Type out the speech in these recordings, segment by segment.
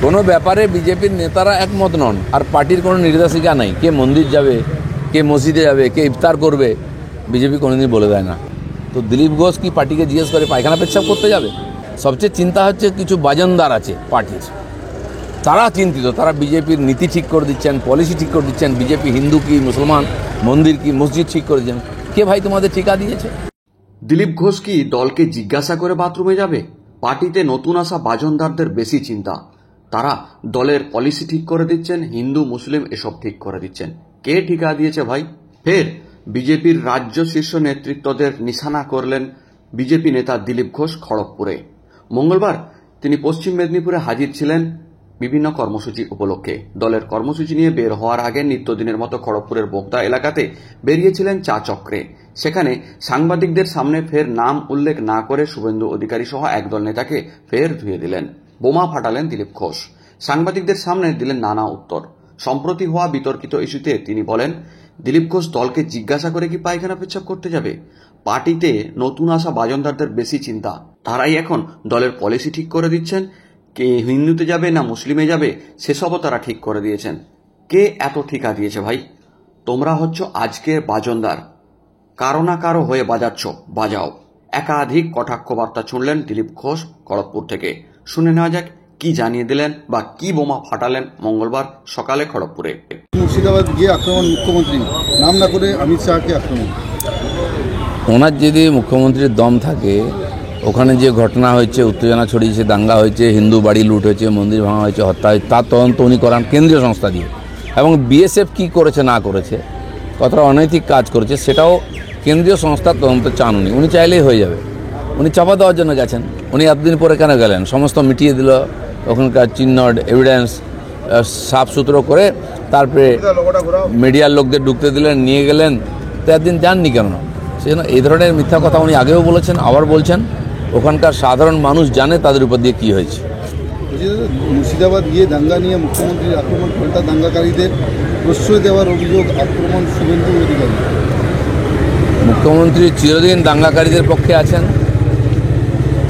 কোনো ব্যাপারে বিজেপির নেতারা একমত নন, আর পার্টির কোনো নির্দেশিকা নাই কে মন্দির যাবে, কে মসজিদে যাবে, কে ইফতার করবে, বিজেপি কোনোদিন বলে দেয় না। তো দিলীপ ঘোষ কি পার্টিকে জিজ্ঞেস করে পায়খানা পেচ্ছাপ করতে যাবে? সবচেয়ে চিন্তা হচ্ছে কিছু বাজনদার আছে পার্টির, তারা চিন্তিত, তারা বিজেপির নীতি ঠিক করে দিচ্ছেন, পলিসি ঠিক করে দিচ্ছেন, বিজেপি হিন্দু কি মুসলমান, মন্দির কি মসজিদ ঠিক করে দিচ্ছেন। কে ভাই তোমাদের ঠিকা দিয়েছে? দিলীপ ঘোষ কি দলকে জিজ্ঞাসা করে বাথরুমে যাবে? পার্টিতে নতুন আসা বাজনদারদের বেশি চিন্তা, তারা দলের পলিসি ঠিক করে দিচ্ছেন, হিন্দু মুসলিম এসব ঠিক করে দিচ্ছেন। কে ঠিকা দিয়েছে ভাই? ফের বিজেপির রাজ্য শীর্ষ নেতৃত্বদের নিশানা করলেন বিজেপি নেতা দিলীপ ঘোষ খড়গপুরে। মঙ্গলবার তিনি পশ্চিম মেদিনীপুরে হাজির ছিলেন বিভিন্ন কর্মসূচি উপলক্ষে। দলের কর্মসূচি নিয়ে বের হওয়ার আগে নিত্যদিনের মতো খড়গপুরের বোগদা এলাকাতে বেরিয়েছিলেন চা চক্রে। সেখানে সাংবাদিকদের সামনে ফের নাম উল্লেখ না করে শুভেন্দু অধিকারী সহ একদল নেতাকে ফের ধুয়ে দিলেন। বোমা ফাটালেন দিলীপ ঘোষ। সাংবাদিকদের সামনে দিলেন নানা উত্তর। সম্প্রতি হওয়া বিতর্কিত ইস্যুতে তিনি বলেন, দিলীপ ঘোষ দলকে জিজ্ঞাসা করে কি পায়খানা পেচ্ছাপ করতে যাবে? পার্টিতে নতুন আসা বাজনদারদের বেশি চিন্তা, তারাই এখন দলের পলিসি ঠিক করে দিচ্ছেন। কে হিন্দুতে যাবে না মুসলিমে যাবে সেসবও তারা ঠিক করে দিয়েছেন। কে এত ঠিকা দিয়েছে ভাই? তোমরা হচ্ছ আজকের বাজনদার, কারো না কারো হয়ে বাজাচ্ছ, বাজাও। একাধিক কটাক্ষ বার্তা শুনলেন দিলীপ ঘোষ খড়গপুর থেকে। শুনে নেওয়া যাক কি জানিয়ে দিলেন বা কি বোমা ফাটালেন মঙ্গলবার সকালে খড়গপুরে। মুর্শিদাবাদ গিয়ে আক্রমণ, মুখ্যমন্ত্রী নাম না করে অমিত শাহকে আক্রমণ। ওনার যদি মুখ্যমন্ত্রীর দম থাকে, ওখানে যে ঘটনা হয়েছে, উত্তেজনা ছড়িয়েছে, দাঙ্গা হয়েছে, হিন্দু বাড়ি লুট হয়েছে, মন্দির ভাঙা হয়েছে, হত্যা হয়েছে, তার তদন্ত উনি করান কেন্দ্রীয় সংস্থা দিয়ে। এবং বিএসএফ কি করেছে না করেছে, কতটা অনৈতিক কাজ করেছে, সেটাও কেন্দ্রীয় সংস্থার তদন্ত চান উনি। উনি চাইলেই হয়ে যাবে। উনি চাপা দেওয়ার জন্য গেছেন। উনি এতদিন পরে কেন গেলেন? সমস্ত মিটিয়ে দিল, ওখানকার চিহ্ন এভিডেন্স সাফ সুতরো করে তারপরে মিডিয়ার লোকদের ঢুকতে দিলেন, নিয়ে গেলেন। তো একদিন যাননি কেন? সেজন্য এই ধরনের মিথ্যা কথা উনি আগেও বলেছেন, আবার বলছেন। ওখানকার সাধারণ মানুষ জানে তাদের উপর দিয়ে কী হয়েছে। মুর্শিদাবাদ গিয়ে দাঙ্গা নিয়ে মুখ্যমন্ত্রীর আক্রমণ, পাল্টা দাঙ্গাকারীদের প্রশ্রয় দেওয়ার অভিযোগ, আক্রমণ শুভেন্দু অধিকারী। মুখ্যমন্ত্রী চিরদিন দাঙ্গাকারীদের পক্ষে আছেন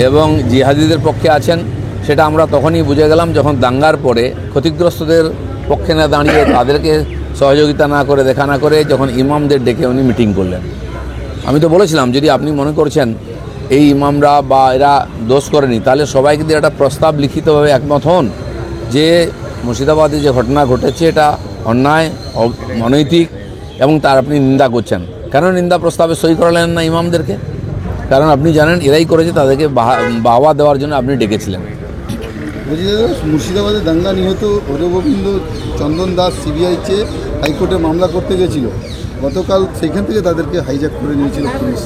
এবং জিহাদিদের পক্ষে আছেন। সেটা আমরা তখনই বুঝে গেলাম যখন দাঙ্গার পরে ক্ষতিগ্রস্তদের পক্ষে না দাঁড়িয়ে, তাদেরকে সহযোগিতা না করে, দেখা না করে, যখন ইমামদের ডেকে উনি মিটিং করলেন। আমি তো বলেছিলাম, যদি আপনি মনে করছেন এই ইমামরা বা এরা দোষ করেনি, তাহলে সবাই কিন্তু একটা প্রস্তাব লিখিতভাবে একমত হন যে মুর্শিদাবাদে যে ঘটনা ঘটেছে এটা অন্যায়, অনৈতিক এবং তার আপনি নিন্দা করছেন। কেন নিন্দা প্রস্তাবে সই করালেন না ইমামদেরকে? কারণ আপনি জানেন এরাই করেছে, তাদেরকে বাহবা দেওয়ার জন্য আপনি ডেকেছিলেন। বলছি দাদা, মুর্শিদাবাদে দাঙ্গা নিহত হরগোবিন্দ চন্দন দাস সিবিআই চেয়ে হাইকোর্টে মামলা করতে গেছিল। গতকাল সেখান থেকে তাদেরকে হাইজ্যাক করে নিয়েছিল পুলিশ।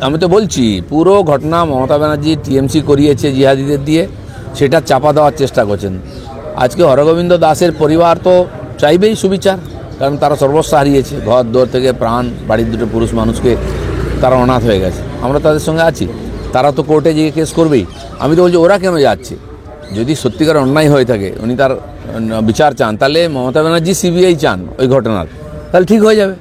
আমি তো বলছি, পুরো ঘটনা মমতা ব্যানার্জি টিএমসি করিয়েছে জিহাদিদের দিয়ে, সেটা চাপা দেওয়ার চেষ্টা করছেন। আজকে হরগোবিন্দ দাসের পরিবার তো চাইবেই সুবিচার, কারণ তারা সর্বস্ব হারিয়েছে, ঘর দোর থেকে প্রাণ, বাড়ির দুটো পুরুষ মানুষকে তারা অনাথ হয়ে গেছে। আমরা তাদের সঙ্গে আছি, তারা তো কোর্টে গিয়ে কেস করবেই। আমি তো বলছি, ওরা কেন যাচ্ছে? যদি সত্যিকার অন্যায় হয়ে থাকে, উনি তার বিচার চান, তাহলে মমতা ব্যানার্জি সিবিআই চান ওই ঘটনার, তাহলে ঠিক হয়ে যাবে।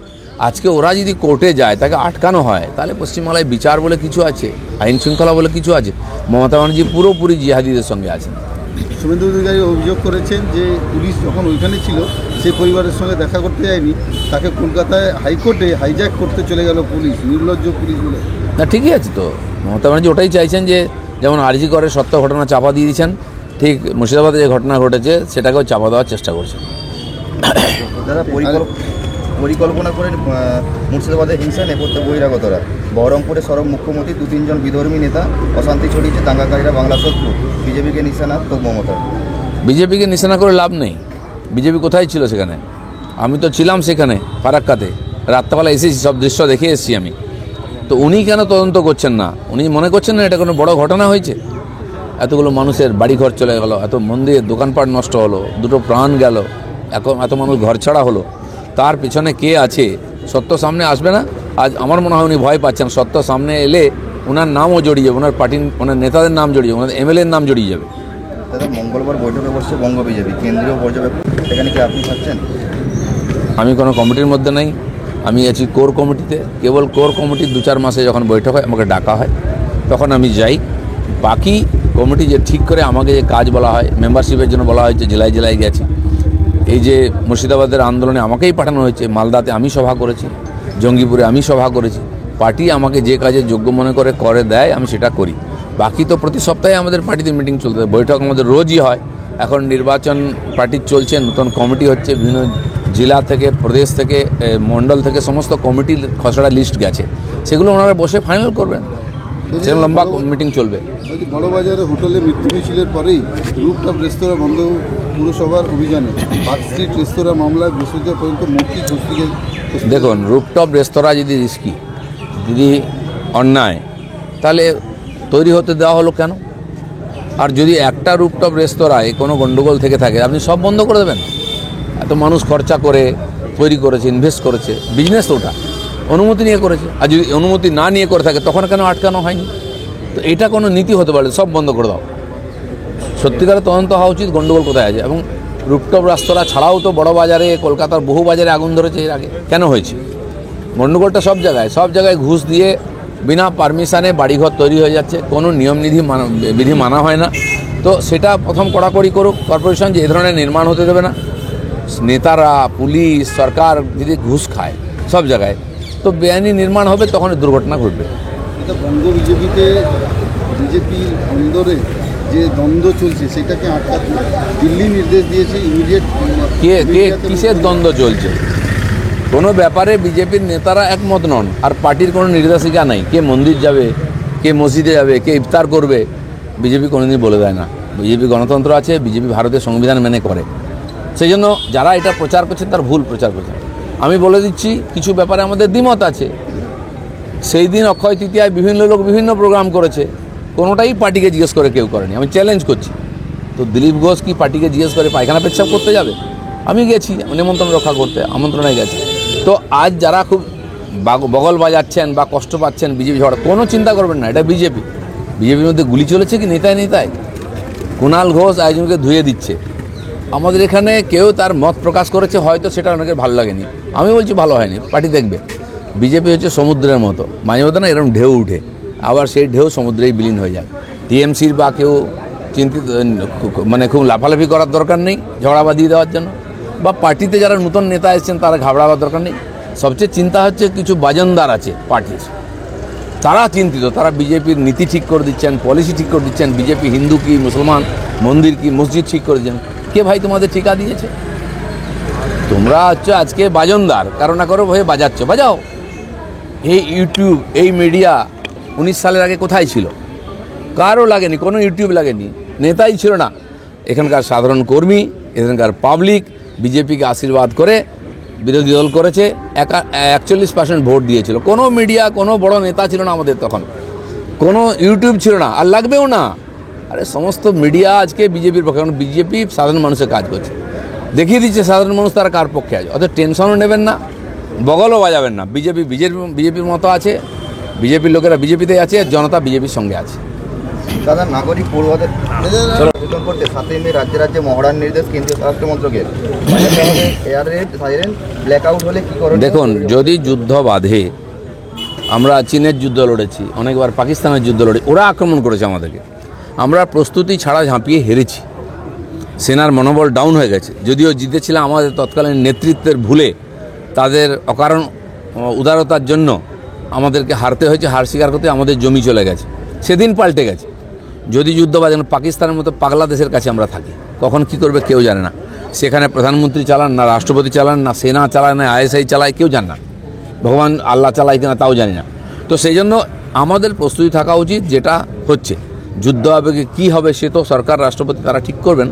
আজকে ওরা যদি কোর্টে যায়, তাকে আটকানো হয়, তাহলে পশ্চিমবাংলায় বিচার বলে কিছু আছে, আইন শৃঙ্খলা বলে কিছু আছে। মমতা ব্যানার্জি পুরোপুরি জিহাদিদের সঙ্গে আছেন। শুভেন্দু অধিকারী অভিযোগ করেছেন যে পুলিশ যখন ওইখানে ছিল, সেই পরিবারের সঙ্গে দেখা করতে যায়নি, তাকে কলকাতায় হাইকোর্টে হাইজ্যাক করতে চলে গেল পুলিশ, নির্লজ্জ পুলিশ বলে। না, ঠিকই আছে তো। মমতা ব্যানার্জি ওটাই চাইছেন যে যেমন আরজি করে সত্য ঘটনা চাপা দিয়ে দিয়েছেন, ঠিক মুর্শিদাবাদে যে ঘটনা ঘটেছে সেটাকেও চাপা দেওয়ার চেষ্টা করছেন। যারা পরিকল্পনা করে মুর্শিদাবাদে হিংসা নেপথ্যে বহিরাগতরা। বহরমপুরে সরব মুখ্যমন্ত্রী, 2-3 জন বিধর্মী নেতা, অশান্তি ছড়িয়েছে, দাঙ্গাকারীরা বাংলা শত্রু। বিজেপিকে নিশানা তো মমতা। বিজেপিকে নিশানা করে লাভ নেই। বিজেপি কোথায় ছিল সেখানে? আমি তো ছিলাম সেখানে ফারাক্কাতে, রাত্রেবেলা এসেছি, সব দৃশ্য দেখে এসেছি আমি। তো উনি কেন তদন্ত করছেন না? উনি মনে করছেন না এটা কোনো বড় ঘটনা হয়েছে? এতগুলো মানুষের বাড়িঘর চলে গেল, এত মন্দির দোকানপাট নষ্ট হলো, দুটো প্রাণ গেল, এত মানুষ ঘর ছাড়া হলো, তার পিছনে কে আছে? সত্য সামনে আসবে না? আজ আমার মনে হয় উনি ভয় পাচ্ছেন। সত্য সামনে এলে ওনার নামও জড়িয়ে যাবে, ওনার পার্টির, ওনার নেতাদের নাম জড়িয়ে যাবে, ওনার এমএলএর নাম জড়িয়ে যাবে। দাদা, মঙ্গলবার বৈঠকে বসছে বঙ্গ বিজেপি, কেন্দ্রীয় পর্যবেক্ষক, সেখানে কি আপনি থাকছেন? আমি কোনো কমিটির মধ্যে নাই, আমি আছি কোর কমিটিতে। কেবল কোর কমিটির 2-4 মাসে যখন বৈঠক হয়, আমাকে ডাকা হয়, তখন আমি যাই। বাকি কমিটি যে ঠিক করে আমাকে যে কাজ বলা হয়, মেম্বারশিপের জন্য বলা হয়েছে, জেলায় জেলায় গেছি। এই যে মুর্শিদাবাদের আন্দোলনে আমাকেই পাঠানো হয়েছে, মালদাতে আমি সভা করেছি, জঙ্গিপুরে আমি সভা করেছি। পার্টি আমাকে যে কাজে যোগ্য মনে করে দেয় আমি সেটা করি। বাকি তো প্রতি সপ্তাহে আমাদের পার্টিতে মিটিং চলতে, বৈঠক আমাদের রোজই হয়। এখন নির্বাচন পার্টির চলছে, নতুন কমিটি হচ্ছে, বিভিন্ন জেলা থেকে, প্রদেশ থেকে, মণ্ডল থেকে সমস্ত কমিটির খসড়া লিস্ট গেছে, সেগুলো ওনারা বসে ফাইনাল করবেন। সেরকম লম্বা মিটিং চলবে। বড়বাজারে হোটেলে মৃত্যু মিছিলের পরেই রুফটপ রেস্তোরাঁ বন্ধ পুরসভার অভিযানে পার্ক স্ট্রিট রেস্তোরাঁ মামলায় বৃহস্পতিবার পর্যন্ত মূর্তি স্বস্তিকে। দেখুন, রুফটপ রেস্তোরাঁ যদি রিস্কি, যদি অন্যায়, তাহলে তৈরি হতে দেওয়া হলো কেন? আর যদি একটা রুফটপ রেস্তোরাঁয় কোনো গণ্ডগোল থেকে থাকে, আপনি সব বন্ধ করে দেবেন? এত মানুষ খরচা করে তৈরি করেছে, ইনভেস্ট করেছে, বিজনেস তো ওটা অনুমতি নিয়ে করেছে। আর যদি অনুমতি না নিয়ে করে থাকে তখন কেন আটকানো হয়নি? তো এটা কোনো নীতি হতে পারে? সব বন্ধ করে দাও। সত্যিকারে তদন্ত হওয়া উচিত গণ্ডগোল কোথায় আছে। এবং রুফটপ রেস্তোরাঁ ছাড়াও তো বড় বাজারে, কলকাতার বহু বাজারে আগুন ধরেছে এর আগে। কেন হয়েছে? গণ্ডগোলটা সব জায়গায় ঘুষ দিয়ে বিনা পারমিশনে বাড়িঘর তৈরি হয়ে যাচ্ছে, কোনো বিধি মানা হয় না। তো সেটা প্রথম কড়াকড়ি করুক কর্পোরেশন, যে এ ধরনের নির্মাণ হতে দেবে না। নেতারা, পুলিশ, সরকার যদি ঘুষ খায় সব জায়গায়, তো বেআইনি নির্মাণ হবে, তখন দুর্ঘটনা ঘটবে। এটা বঙ্গ বিজেপির অন্দরে যে দ্বন্দ্ব চলছে সেটাকে আটকাতে দিল্লি নির্দেশ দিয়েছে ইমিডিয়েট। কিসের দ্বন্দ্ব চলছে? কোনো ব্যাপারে বিজেপির নেতারা একমত নন, আর পার্টির কোনো নির্দেশিকা নাই। কে মন্দির যাবে, কে মসজিদে যাবে, কে ইফতার করবে, বিজেপি কোনোদিন বলে দেয় না। বিজেপি গণতন্ত্র আছে, বিজেপি ভারতের সংবিধান মেনে করে। সেই জন্য যারা এটা প্রচার করছে তার ভুল প্রচার করছে। আমি বলে দিচ্ছি, কিছু ব্যাপারে আমাদের দ্বিমত আছে। সেই দিন অক্ষয় তৃতীয়ায় বিভিন্ন লোক বিভিন্ন প্রোগ্রাম করেছে, কোনোটাই পার্টিকে জিজ্ঞেস করে কেউ করেনি। আমি চ্যালেঞ্জ করছি। তো দিলীপ ঘোষ কি পার্টিকে জিজ্ঞেস করে পায়খানা পেচ্ছাপ করতে যাবে? আমি গেছি নিমন্ত্রণ রক্ষা করতে, আমন্ত্রণে গেছি। তো আজ যারা খুব বগল বাজাচ্ছেন বা কষ্ট পাচ্ছেন বিজেপি ঝড়, কোনো চিন্তা করবেন না, এটা বিজেপির মধ্যে গুলি চলেছে কি নেতায়? কুণাল ঘোষ আয়োজনকে ধুয়ে দিচ্ছে। আমাদের এখানে কেউ তার মত প্রকাশ করেছে, হয়তো সেটা অনেকের ভালো লাগেনি। আমি বলছি ভালো হয়নি, পার্টি দেখবে। বিজেপি হচ্ছে সমুদ্রের মতো, মাঝে মধ্যে না এরকম ঢেউ উঠে, আবার সেই ঢেউ সমুদ্রেই বিলীন হয়ে যায়। টিএমসির বা কেউ চিন্তিত, মানে খুব লাফালাফি করার দরকার নেই ঝগড়া বাঁধিয়ে দেওয়ার জন্য, বা পার্টিতে যারা নতুন নেতা এসেছেন তারা ঘাবড়াবার দরকার নেই। সবচেয়ে চিন্তা হচ্ছে কিছু বাজনদার আছে পার্টির, তারা চিন্তিত। তারা বিজেপির নীতি ঠিক করে দিচ্ছেন, পলিসি ঠিক করে দিচ্ছেন। বিজেপি হিন্দু কি মুসলমান, মন্দির কি মসজিদ ঠিক করে দিচ্ছেন। কে ভাই তোমাদের ঠিকা দিয়েছে? তোমরা হচ্ছে আজকে বাজনদার, কারো না কারো ভয়ে বাজাচ্ছ, বাজাও। এই ইউটিউব, এই মিডিয়া 19 সালের আগে কোথায় ছিল? কারও লাগেনি, কোনো ইউটিউব লাগেনি, নেতাই ছিল না। এখানকার সাধারণ কর্মী, এখানকার পাবলিক বিজেপিকে আশীর্বাদ করে বিরোধী দল করেছে, 41% ভোট দিয়েছিল। কোনো মিডিয়া, কোনো বড় নেতা ছিল না আমাদের তখন, কোনো ইউটিউব ছিল না, আর লাগবেও না। আরে সমস্ত মিডিয়া আজকে বিজেপির পক্ষে, কারণ বিজেপি সাধারণ মানুষের কাজ করছে, দেখিয়ে দিচ্ছে সাধারণ মানুষ তারা কার পক্ষে আছে। অত টেনশনও নেবেন না, বগলও বাজাবেন না। বিজেপির মতো আছে, বিজেপির লোকেরা বিজেপিতে আছে, জনতা বিজেপির সঙ্গে আছে। দাদা, নাগরিক পড়ুয়াদের সচেতন করতে 7ই মে রাজ্যে রাজ্যে মহড়ার নির্দেশ কেন্দ্রীয় স্বরাষ্ট্র মন্ত্রকের। এয়ার রেড, সাইরেন, ব্ল্যাকআউট হলে কী করবেন? দেখুন, যদি যুদ্ধ বাধে, আমরা চীনের যুদ্ধ লড়েছি, অনেকবার পাকিস্তানের যুদ্ধ লড়েছি, ওরা আক্রমণ করেছে আমাদেরকে, আমরা প্রস্তুতি ছাড়া ঝাঁপিয়ে হেরেছি। সেনার মনোবল ডাউন হয়ে গেছে। যদিও জিতেছিলাম আমাদের তৎকালীন নেতৃত্বের ভুলে, তাদের অকারণ উদারতার জন্য আমাদেরকে হারতে হয়েছে, হার স্বীকার করতে আমাদের জমি চলে গেছে। সেদিন পাল্টে গেছে। যদি যুদ্ধ বাজে, পাকিস্তানের মতো পাগলা দেশের কাছে আমরা থাকি, কখন কী করবে কেউ জানে না। সেখানে প্রধানমন্ত্রী চালান না, রাষ্ট্রপতি চালান না, সেনা চালায় না, ISI চালায়, কেউ জানে না। ভগবান আল্লাহ চালায় কিনা তাও জানি না। তো সেই জন্য আমাদের প্রস্তুতি থাকা উচিত। যেটা হচ্ছে যুদ্ধ হবে কী হবে সে তো সরকার, রাষ্ট্রপতি তারা ঠিক করবেন।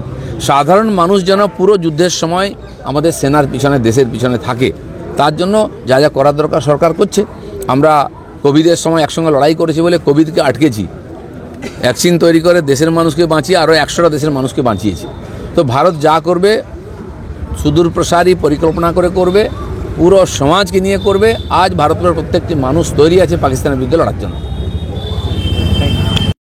সাধারণ মানুষ যেন পুরো যুদ্ধের সময় আমাদের সেনার পিছনে, দেশের পিছনে থাকে, তার জন্য যা যা করার দরকার সরকার করছে। আমরা কোভিডের সময় একসঙ্গে লড়াই করেছি বলে কোভিডকে আটকেছি, ভ্যাকসিন তৈরি করে দেশের মানুষকে বাঁচিয়ে আরও 100টা দেশের মানুষকে বাঁচিয়েছি। তো ভারত যা করবে সুদূর প্রসারী পরিকল্পনা করে করবে, পুরো সমাজকে নিয়ে করবে। আজ ভারতের প্রত্যেকটি মানুষ তৈরি আছে পাকিস্তানের বিরুদ্ধে লড়ার জন্য।